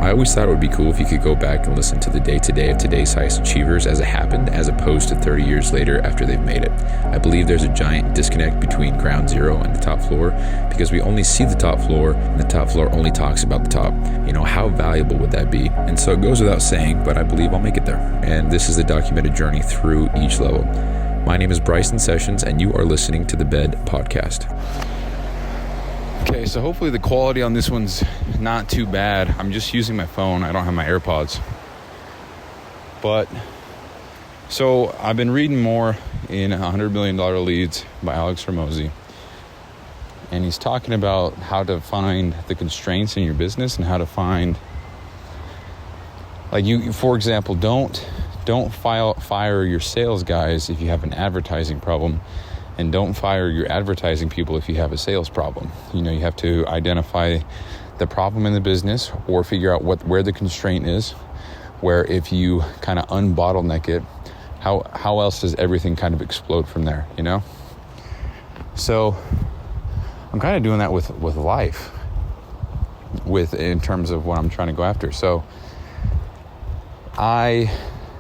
I always thought it would be cool if you could go back and listen to the day-to-day of today's highest achievers as it happened, as opposed to 30 years later after they've made it. I believe there's a giant disconnect between ground zero and the top floor because we only see the top floor and the top floor only talks about the top. How valuable would that be? And so it goes without saying, but I believe I'll make it there. And this is the documented journey through each level. My name is Bryson Sessions, and you are listening to the Bed Podcast. Okay, so hopefully the quality on this one's not too bad. I'm just using my phone. I don't have my AirPods. So I've been reading more in $100 Million Leads by Alex Hormozi. And he's talking about how to find the constraints in your business and how to find, for example, don't fire your sales guys if you have an advertising problem. And don't fire your advertising people if you have a sales problem. You have to identify the problem in the business or figure out where the constraint is, where if you kind of unbottleneck it, how else does everything kind of explode from there, So I'm kind of doing that with life, in terms of what I'm trying to go after. So I'm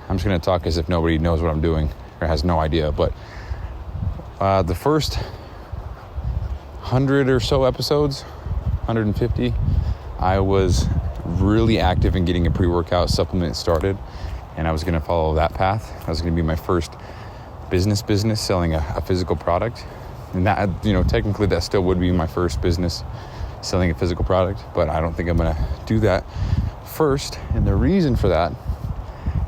just going to talk as if nobody knows what I'm doing or has no idea, but the first 100 or so episodes, 150, I was really active in getting a pre-workout supplement started, and I was going to follow that path. I was going to be my first business selling a physical product, and that, technically that still would be my first business selling a physical product, but I don't think I'm going to do that first. And the reason for that,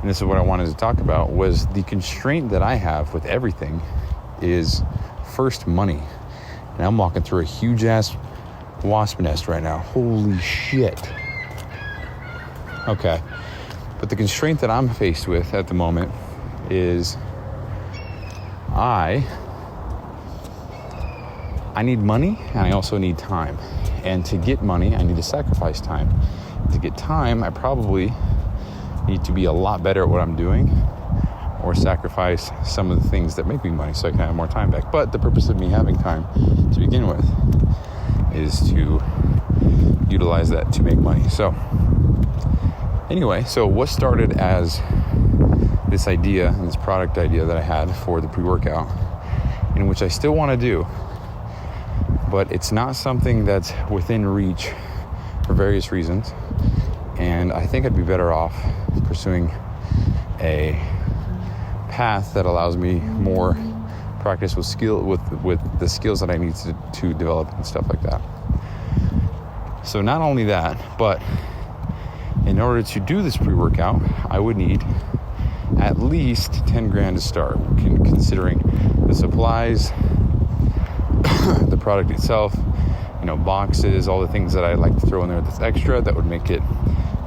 and this is what I wanted to talk about, was the constraint that I have with everything is first money. And I'm walking through a huge ass wasp nest right now. Holy shit. Okay. But the constraint that I'm faced with at the moment is I need money and I also need time. And to get money, I need to sacrifice time. To get time, I probably need to be a lot better at what I'm doing, or sacrifice some of the things that make me money so I can have more time back. But the purpose of me having time to begin with is to utilize that to make money. So anyway, what started as this idea, this product idea that I had for the pre-workout, in which I still want to do, but it's not something that's within reach for various reasons. And I think I'd be better off pursuing a path that allows me more practice with the skills that I need to develop and stuff like that. So not only that, but in order to do this pre-workout, I would need at least 10 grand to start, considering the supplies, the product itself, boxes, all the things that I like to throw in there that's extra that would make it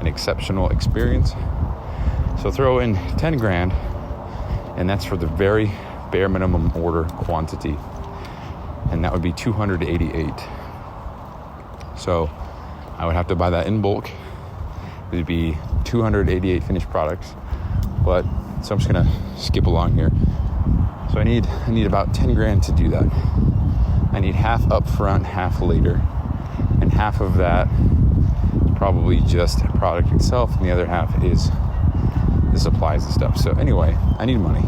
an exceptional experience. So throw in 10 grand, and that's for the very bare minimum order quantity. And that would be 288. So I would have to buy that in bulk. It would be 288 finished products. So I'm just gonna skip along here. So I need about 10 grand to do that. I need half up front, half later. And half of that is probably just the product itself, and the other half is the supplies and stuff. So anyway, I need money.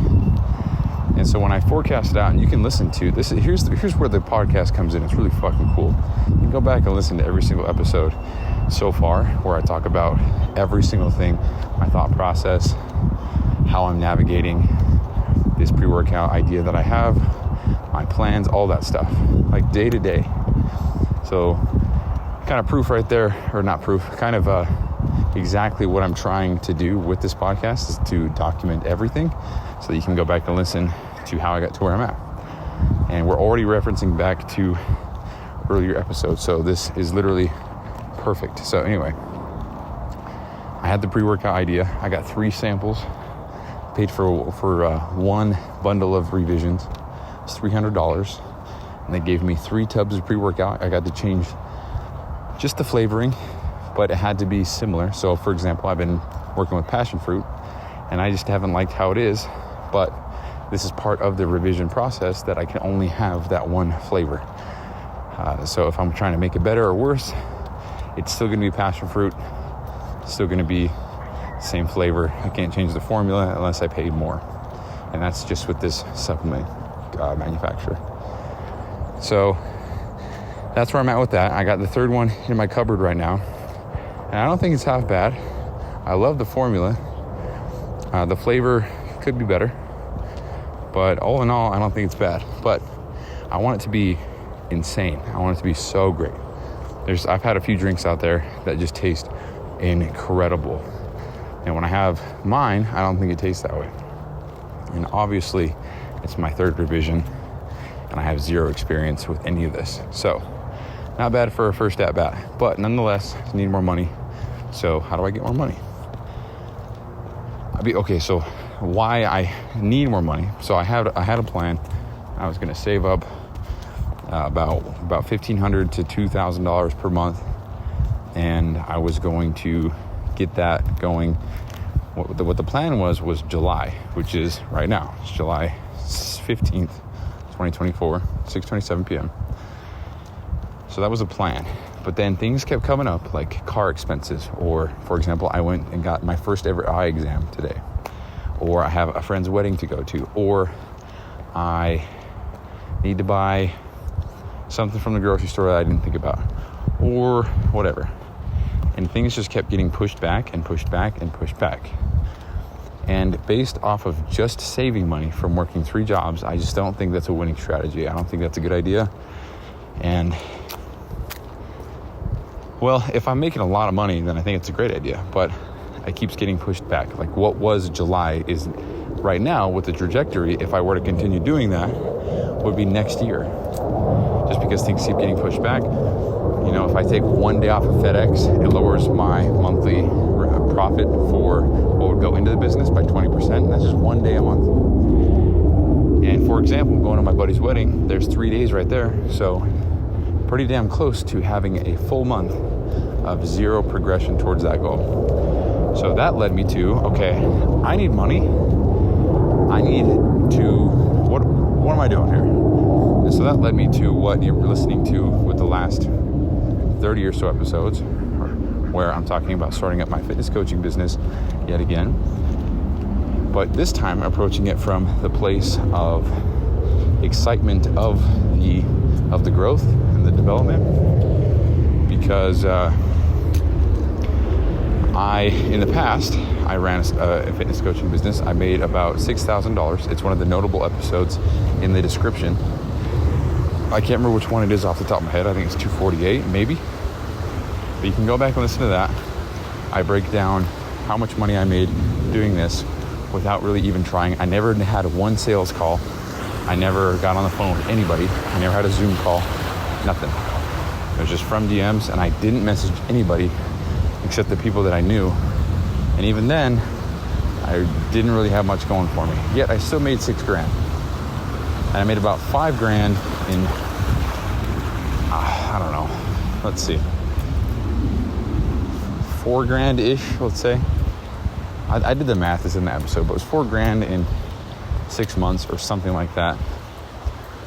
And so when I forecast it out, and you can listen to this, here's where the podcast comes in. It's really fucking cool. You can go back and listen to every single episode so far, where I talk about every single thing, my thought process, how I'm navigating this pre-workout idea that I have, my plans, all that stuff, like day to day. So kind of proof right there, or not proof, kind of exactly what I'm trying to do with this podcast is to document everything so that you can go back and listen to how I got to where I'm at. And we're already referencing back to earlier episodes, so this is literally perfect. So anyway, I had the pre-workout idea. I got 3 samples, paid for one bundle of revisions. It's $300, and they gave me 3 tubs of pre-workout. I got to change just the flavoring, but it had to be similar. So for example, I've been working with passion fruit, and I just haven't liked how it is, but this is part of the revision process that I can only have that one flavor. So if I'm trying to make it better or worse, it's still going to be passion fruit. still going to be same flavor. I can't change the formula unless I paid more. And that's just with this supplement manufacturer. So that's where I'm at with that. I got the third one in my cupboard right now. And I don't think it's half bad. I love the formula. The flavor could be better. But all in all, I don't think it's bad. But I want it to be insane. I want it to be so great. I've had a few drinks out there that just taste incredible. And when I have mine, I don't think it tastes that way. And obviously, it's my third revision, and I have zero experience with any of this. So, not bad for a first at bat. But nonetheless, I need more money. So, how do I get more money? So why I need more money. So I had a plan. I was going to save up about $1,500 to $2,000 per month, and I was going to get that going. What the plan was July, which is right now. It's July 15th, 2024, 6:27 p.m. So that was a plan. But then things kept coming up, like car expenses, or, for example, I went and got my first ever eye exam today, or I have a friend's wedding to go to, or I need to buy something from the grocery store that I didn't think about, or whatever. And things just kept getting pushed back and pushed back and pushed back. And based off of just saving money from working 3 jobs, I just don't think that's a winning strategy. I don't think that's a good idea. And well, if I'm making a lot of money, then I think it's a great idea, but it keeps getting pushed back. Like what was July is right now with the trajectory, if I were to continue doing that, would be next year. Just because things keep getting pushed back. You know, if I take one day off of FedEx, it lowers my monthly profit for what would go into the business by 20%. And that's just one day a month. And for example, going to my buddy's wedding, there's 3 days right there. So pretty damn close to having a full month of zero progression towards that goal. So that led me to, okay, I need money. I need to, what am I doing here? And so that led me to what you're listening to with the last 30 or so episodes, where I'm talking about starting up my fitness coaching business yet again. But this time approaching it from the place of excitement of the growth and the development, because in the past, I ran a fitness coaching business. I made about $6,000. It's one of the notable episodes in the description. I can't remember which one it is off the top of my head. I think it's 248, maybe. But you can go back and listen to that. I break down how much money I made doing this without really even trying. I never had one sales call. I never got on the phone with anybody. I never had a Zoom call. Nothing. It was just from DMs, and I didn't message anybody except the people that I knew. And even then, I didn't really have much going for me. Yet I still made $6,000. And I made about $5,000 in, I don't know, let's see, $4,000-ish, let's say. I did the math, it's in the episode, but it was $4,000 in 6 months or something like that.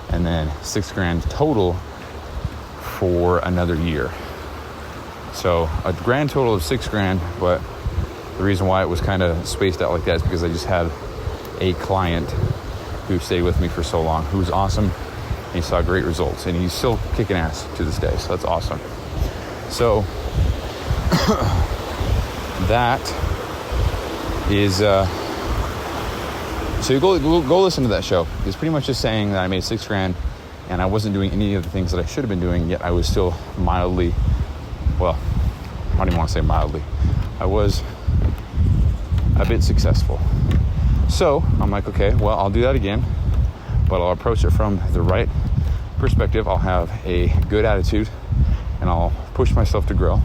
And then $6,000 total for another year. So a grand total of $6,000, but the reason why it was kind of spaced out like that is because I just had a client who stayed with me for so long, who was awesome, and he saw great results, and he's still kicking ass to this day, so that's awesome. So that is so you go listen to that show. It's pretty much just saying that I made $6,000 and I wasn't doing any of the things that I should have been doing, yet I was still mildly, well, I don't even want to say mildly, I was a bit successful. So I'm like, okay, well, I'll do that again, but I'll approach it from the right perspective. I'll have a good attitude and I'll push myself to grow.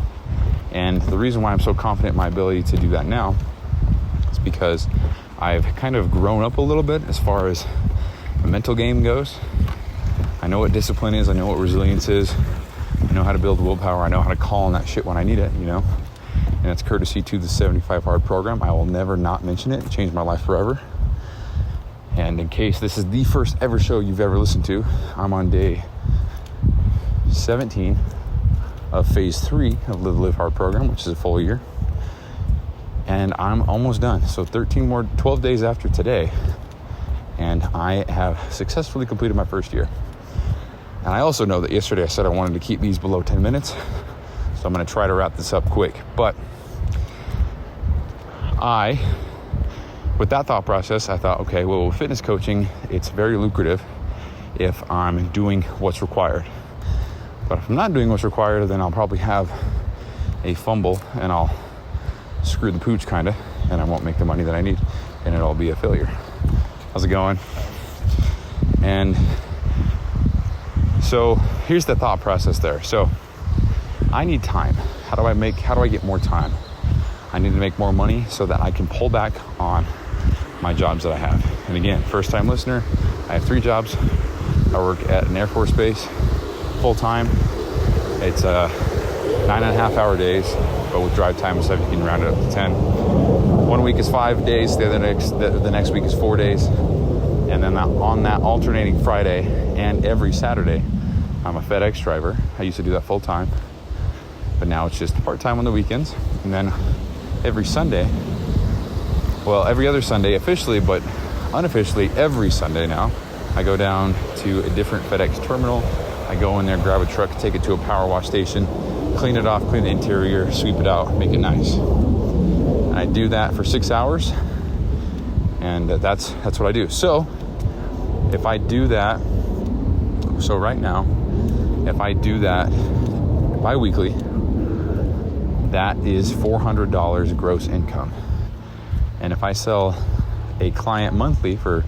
And the reason why I'm so confident in my ability to do that now is because I've kind of grown up a little bit as far as the mental game goes. I know what discipline is. I know what resilience is. I know how to build willpower. I know how to call on that shit when I need it, you know. And it's courtesy to the 75 Hard program. I will never not mention it. It changed my life forever. And in case this is the first ever show you've ever listened to, I'm on day 17 of phase 3 of the Live Hard program, which is a full year. And I'm almost done. So 12 days after today, and I have successfully completed my first year. And I also know that yesterday I said I wanted to keep these below 10 minutes. So I'm going to try to wrap this up quick. But with that thought process, I thought, okay, well, with fitness coaching, it's very lucrative if I'm doing what's required. But if I'm not doing what's required, then I'll probably have a fumble and I'll screw the pooch kind of, and I won't make the money that I need, and it'll be a failure. How's it going? And so here's the thought process there. So I need time. How do I get more time? I need to make more money so that I can pull back on my jobs that I have. And again, first time listener, I have 3 jobs. I work at an Air Force base full time. It's 9.5 hour days, but with drive time and stuff, you can round it up to 10. One week is 5 days, the next week is 4 days. And then on that alternating Friday and every Saturday, I'm a FedEx driver. I used to do that full time, but now it's just part-time on the weekends. And then every other Sunday officially, but unofficially every Sunday now, I go down to a different FedEx terminal. I go in there, grab a truck, take it to a power wash station, clean it off, clean the interior, sweep it out, make it nice. And I do that for 6 hours, and that's what I do. So if I do that, right now, if I do that bi-weekly, that is $400 gross income. And if I sell a client monthly for,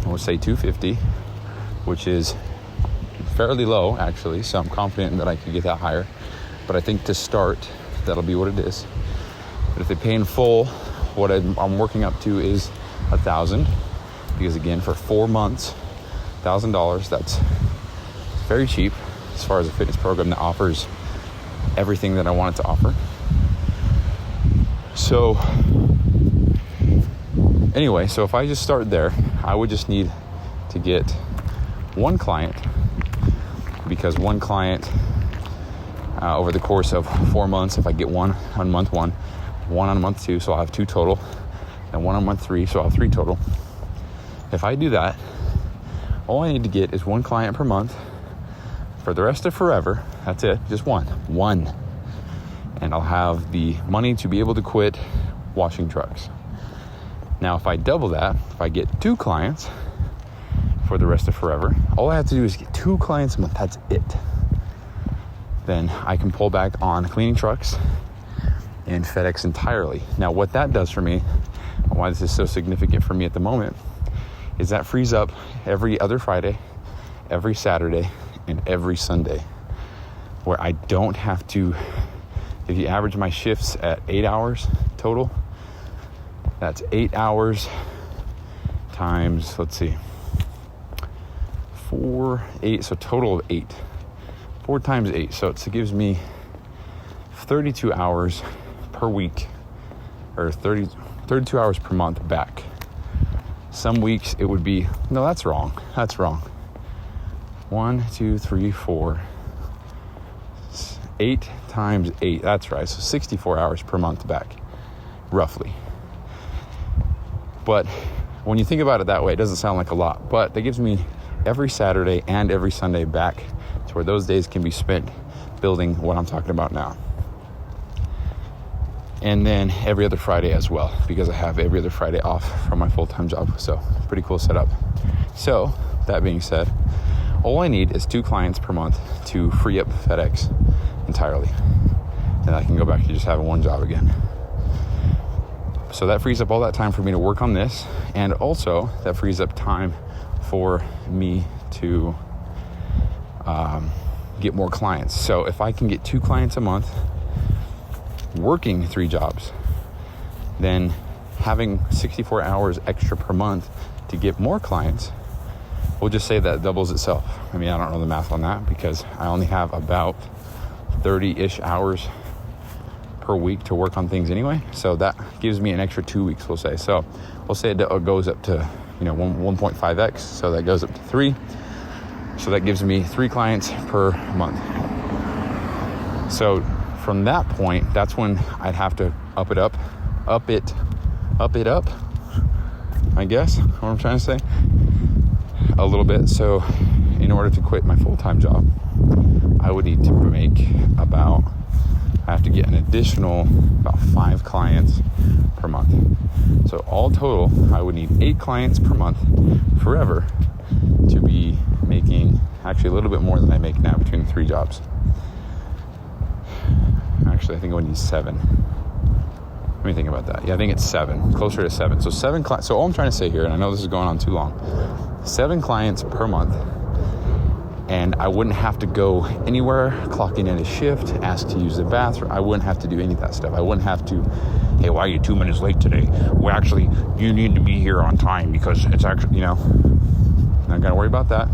we'll say $250, which is fairly low actually, so I'm confident that I could get that higher. But I think to start, that'll be what it is. But if they pay in full, what I'm working up to is $1,000, because again, for 4 months, $1,000, that's very cheap as far as a fitness program that offers everything that I want it to offer. So anyway, so if I just start there, I would just need to get one client, because one client over the course of 4 months, if I get one on month 1, one on month 2, so I'll have 2 total, and one on month 3, so I'll have 3 total. If I do that, all I need to get is one client per month for the rest of forever. That's it, just one. And I'll have the money to be able to quit washing trucks. Now, if I double that, if I get 2 clients for the rest of forever, all I have to do is get 2 clients a month. That's it. Then I can pull back on cleaning trucks and FedEx entirely. Now, what that does for me, and why this is so significant for me at the moment, is that frees up every other Friday, every Saturday, and every Sunday, where I don't have to, if you average my shifts at 8 hours total, that's 8 hours times, 8, so total of 8. 4 times 8, so it gives me 32 hours per week, or 32 hours per month back. Some weeks it would be, no, that's wrong. 1, 2, 3, 4, 8 times 8, that's right, so 64 hours per month back, roughly. But when you think about it that way, it doesn't sound like a lot, but that gives me every Saturday and every Sunday back to where those days can be spent building what I'm talking about now. And then every other Friday as well, because I have every other Friday off from my full-time job. So pretty cool setup. So that being said, all I need is 2 clients per month to free up FedEx entirely. And I can go back to just having one job again. So that frees up all that time for me to work on this. And also that frees up time for me to get more clients. So if I can get 2 clients a month, working 3 jobs, then having 64 hours extra per month to get more clients, we'll just say that doubles itself. I mean, I don't know the math on that because I only have about 30-ish hours per week to work on things anyway. So that gives me an extra 2 weeks, we'll say. So we'll say it goes up to 1.5x. So that goes up to 3. So that gives me 3 clients per month. So from that point, that's when I'd have to up it up, I guess, what I'm trying to say, a little bit. So in order to quit my full-time job, I would need to I have to get an additional about 5 clients per month. So all total, I would need 8 clients per month forever to be making actually a little bit more than I make now between the 3 jobs. Actually, I think I would need 7. Let me think about that. Yeah, I think it's 7, closer to 7. So 7 clients. So all I'm trying to say here, and I know this is going on too long, 7 clients per month, and I wouldn't have to go anywhere, clock in at a shift, ask to use the bathroom. I wouldn't have to do any of that stuff. I wouldn't have to, hey, why are you 2 minutes late today? Well, actually, you need to be here on time because it's actually, not got to worry about that.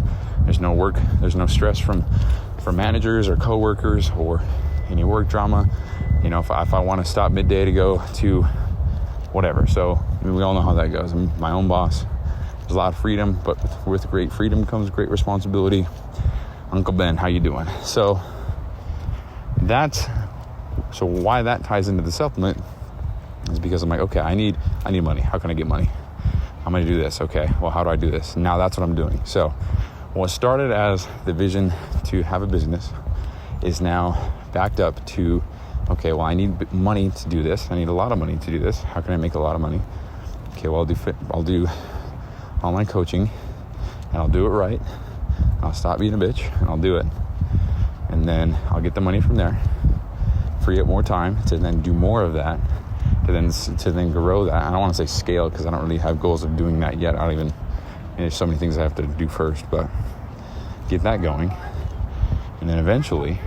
There's no work. There's no stress from managers or coworkers or any work drama. If I want to stop midday to go to whatever. So we all know how that goes. I'm my own boss. There's a lot of freedom, but with great freedom comes great responsibility. Uncle Ben, how you doing? So why that ties into the supplement is because I'm like, okay, I need money. How can I get money? I'm going to do this. Okay, well, how do I do this? Now that's what I'm doing. So what started as the vision to have a business is now backed up to, okay, well, I need money to do this. I need a lot of money to do this. How can I make a lot of money? Okay, well, I'll do online coaching, and I'll do it right. I'll stop being a bitch, and I'll do it. And then I'll get the money from there, free up more time to then do more of that, to then grow that. I don't want to say scale because I don't really have goals of doing that yet. There's so many things I have to do first, but get that going. And then eventually,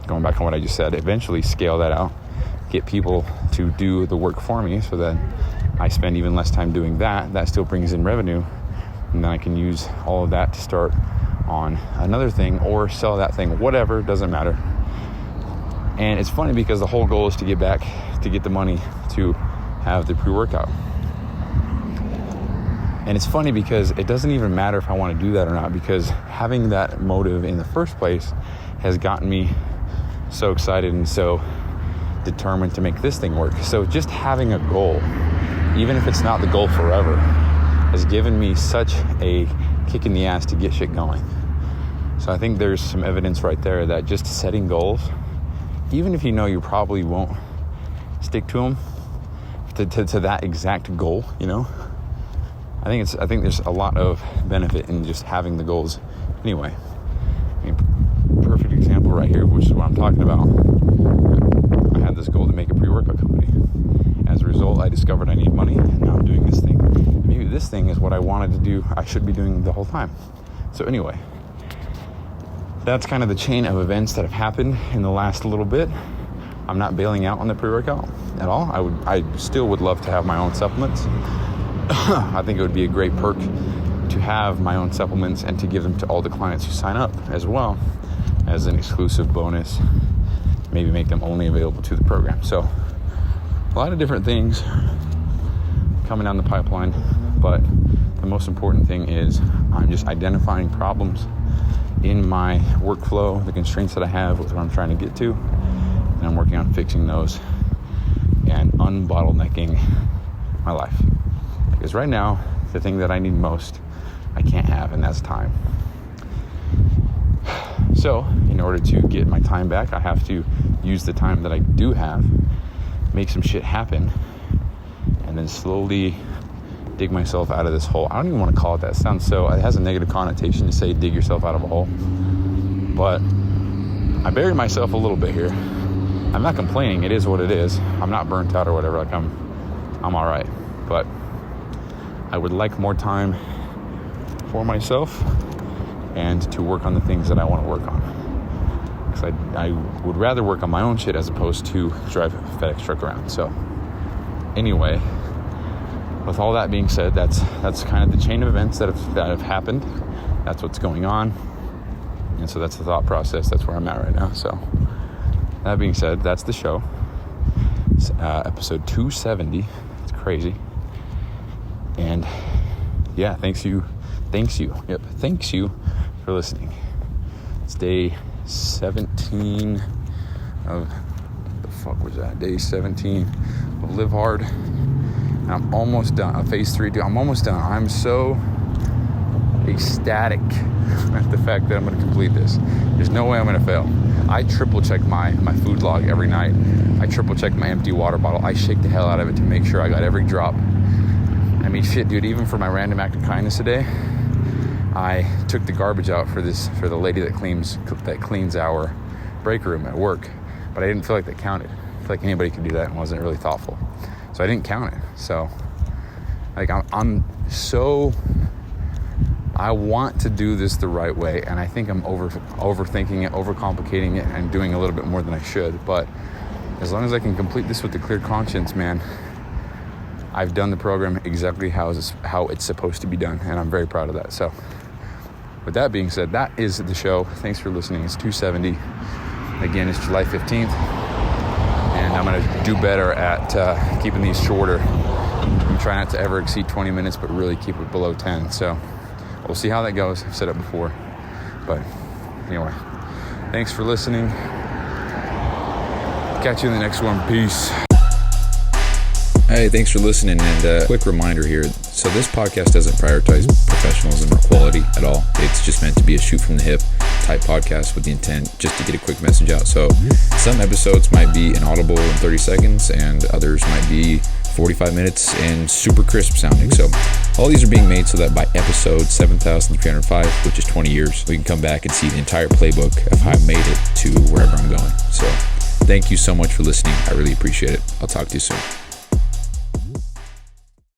going back on what I just said, eventually scale that out, get people to do the work for me so that I spend even less time doing that. That still brings in revenue, and then I can use all of that to start on another thing or sell that thing, whatever, doesn't matter. And it's funny because the whole goal is to get the money to have the pre-workout. And it's funny because it doesn't even matter if I want to do that or not, because having that motive in the first place has gotten me so excited and so determined to make this thing work. So just having a goal, even if it's not the goal forever, has given me such a kick in the ass to get shit going. So I think there's some evidence right there that just setting goals, even if you probably won't stick to them, to that exact goal, I think there's a lot of benefit in just having the goals anyway. Perfect example right here, which is what I'm talking about. I had this goal to make a pre-workout company. As a result, I discovered I need money, and now I'm doing this thing. And maybe this thing is what I wanted to do. I should be doing the whole time. So anyway, that's kind of the chain of events that have happened in the last little bit. I'm not bailing out on the pre-workout at all. I still would love to have my own supplements. I think it would be a great perk to have my own supplements and to give them to all the clients who sign up as well as an exclusive bonus, maybe make them only available to the program. So a lot of different things coming down the pipeline, but the most important thing is I'm just identifying problems in my workflow, the constraints that I have with what I'm trying to get to, and I'm working on fixing those and unbottlenecking my life. Because right now, the thing that I need most, I can't have, and that's time. So, in order to get my time back, I have to use the time that I do have, make some shit happen, and then slowly dig myself out of this hole. I don't even want to call it that. It has a negative connotation to say dig yourself out of a hole. But I buried myself a little bit here. I'm not complaining. It is what it is. I'm not burnt out or whatever. I'm all right. But I would like more time for myself and to work on the things that I want to work on. Because I would rather work on my own shit as opposed to drive a FedEx truck around. So anyway, with all that being said, that's kind of the chain of events that have happened. That's what's going on. And so that's the thought process. That's where I'm at right now. So that being said, that's the show. It's, episode 270. It's crazy. And yeah, thanks you for listening. It's day 17 of, the fuck was that? Day 17 of Live Hard. And I'm almost done. Phase 3, dude, I'm almost done. I'm so ecstatic at the fact that I'm going to complete this. There's no way I'm going to fail. I triple check my food log every night. I triple check my empty water bottle. I shake the hell out of it to make sure I got every drop. I mean, shit, dude, even for my random act of kindness today, I took the garbage out for the lady that cleans our break room at work, but I didn't feel like that counted. I feel like anybody could do that and wasn't really thoughtful. So I didn't count it. So like I want to do this the right way, and I think I'm overthinking it, overcomplicating it, and doing a little bit more than I should. But as long as I can complete this with a clear conscience, man, I've done the program exactly how it's supposed to be done, and I'm very proud of that. So with that being said, that is the show. Thanks for listening. It's 270. Again, it's July 15th, and I'm going to do better at keeping these shorter. I'm trying not to ever exceed 20 minutes, but really keep it below 10. So we'll see how that goes. I've said it before. But anyway, thanks for listening. Catch you in the next one. Peace. Hey, thanks for listening, and quick reminder here. So this podcast doesn't prioritize professionalism or quality at all. It's just meant to be a shoot from the hip type podcast with the intent just to get a quick message out. So some episodes might be inaudible in 30 seconds and others might be 45 minutes and super crisp sounding. So all these are being made so that by episode 7,305, which is 20 years, we can come back and see the entire playbook of how I made it to wherever I'm going. So thank you so much for listening. I really appreciate it. I'll talk to you soon.